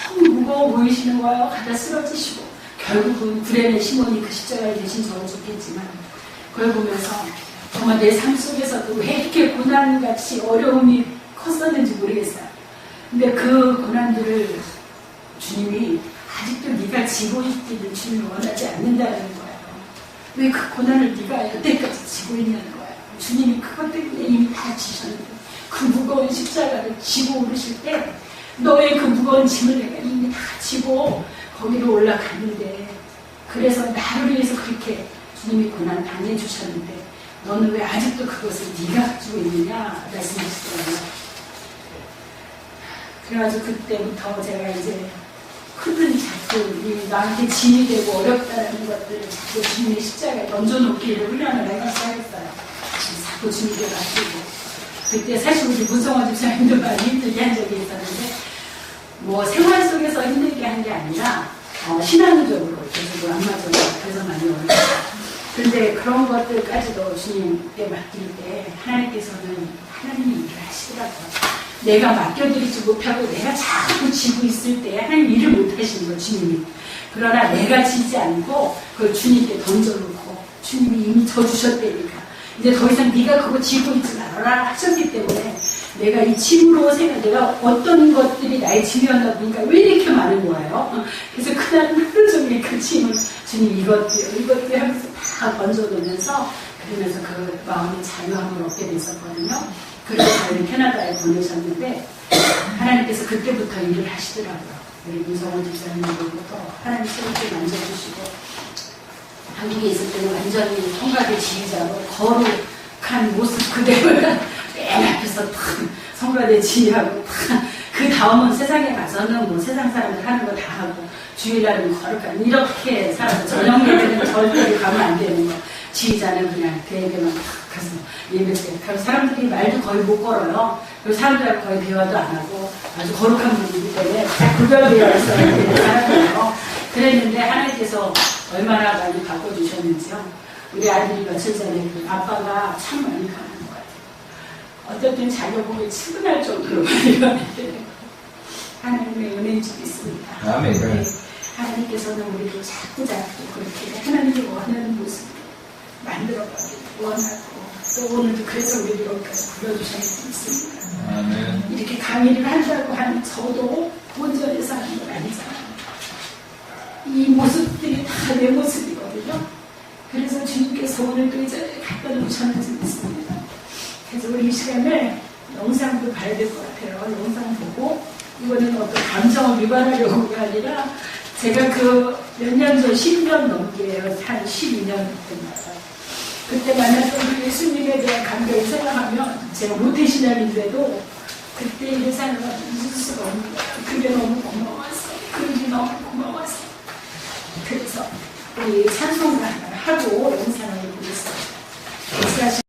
너무 무거워 보이시는 거예요. 가다 쓰러지시고 결국은 구레네 시몬이 그 십자가에 대신 저는 좋겠지만 그걸 보면서 정말 내 삶 속에서도 왜 이렇게 고난같이 어려움이 컸었는지 모르겠어요. 근데 그 고난들을 주님이 아직도 네가 지고 있기를 주님이 원하지 않는다는 거예요. 왜 그 고난을 네가 여태까지 지고 있냐는 거예요. 주님이 그것 때문에 이미 다 지셨는데 그 무거운 십자가를 지고 오르실 때 너의 그 무거운 짐을 내가 이미 다 지고 거기로 올라갔는데 그래서 나를 위해서 그렇게 주님이 고난 당해주셨는데 너는 왜 아직도 그것을 네가 가지고 있느냐 말씀하시더라고요. 그래가지고 그때부터 제가 이제 크든 자꾸 나한테 짐이 되고 어렵다는 것들을 자꾸 주님의 십자가에 던져놓기를 훈련을 하기 시작했어요. 자꾸 주님께 맡기고 그때 사실 우리 문성원 집사님도 많이 힘들게 한 적이 있었는데 뭐 생활 속에서 힘들게 한 게 아니라 신앙적으로 계속 안 맞아요. 그래서 많이 어려워요. 그런데 그런 것들까지도 주님께 맡길 때 하나님께서는 하나님이 일을 하시더라고요. 내가 맡겨드리지 못하고 내가 자꾸 지고 있을 때 하나님 일을 못하시는 거예요. 주님이. 그러나 내가 지지 않고 그걸 주님께 던져놓고 주님이 이미 져주셨다니까 이제 더 이상 네가 그거 지고 있지 말아라 하셨기 때문에 내가 이 짐으로 내가 어떤 것들이 나의 짐이었나 보니까 왜 이렇게 많은 거예요. 그래서 그날 하루 종일 그 짐을 주님 이것도 하면서 다 던져놓으면서 그러면서 그 마음의 자유함을 얻게 됐었거든요. 그래서 저희는 캐나다에 보내셨는데 하나님께서 그때부터 일을 하시더라고요. 우리 문성원 집사님으로부터 하나님 새롭게 만져주시고 한국에 있을 때는 완전히 성가대 지휘자로 거룩한 모습 그대로를 맨 앞에서 성가대 지휘하고 그 다음은 세상에 가서는 뭐 세상 사람들 하는 거 다 하고 주일날은 거룩한 이렇게 살아서 저녁 예배는 절대 가면 안 되는 거. 지휘자는 그냥 대회만 가서 예배 때. 그래서 사람들이 말도 거의 못 걸어요. 그리고 사람들하고 거의 대화도 안 하고 아주 거룩한 분이기 때문에 구별되어 있어야 되는 사람이에요. 그랬는데 하나님께서 얼마나 많이 바꿔주셨는지요. 우리 아들이 며칠 전에 아빠가 참 많이 가는 것 같아요. 어떨 땐 자기가 보면 측은할 정도로 많이 가는데 하나님의 은혜인 줄 믿습니다. 아멘. 네. 하나님께서는 우리를 자꾸 그렇게 하나님이 원하는 모습을 만들어가기를 원하고 또 오늘도 그래서 우리를 여기까지 불러주셨는지 믿습니다. 아멘. 이렇게 강의를 한다고 하는 저도 본전에서 하는 건 아니잖아요. 이 모습들이 다 내 모습이거든요. 그래서 주님께서 오늘도 이 자리에 갖다 놓으셨는지 믿습니다. 그래서 우리 이 시간에 영상도 봐야 될 것 같아요. 영상 보고 이거는 어떤 감정을 유발하려고가 아니라 제가 그 몇 년 전 10년 넘게 한 12년 때마다 그때 만났던 그 예수님에 대한 감격을 생각하면 제가 모태신앙인데도 그때 이 삶을 잊을 수가 없는 거예요. 그게 너무 고마워서 그게 너무 고마워서 그래서 우리 찬송가 하고 영상을 보겠습니다.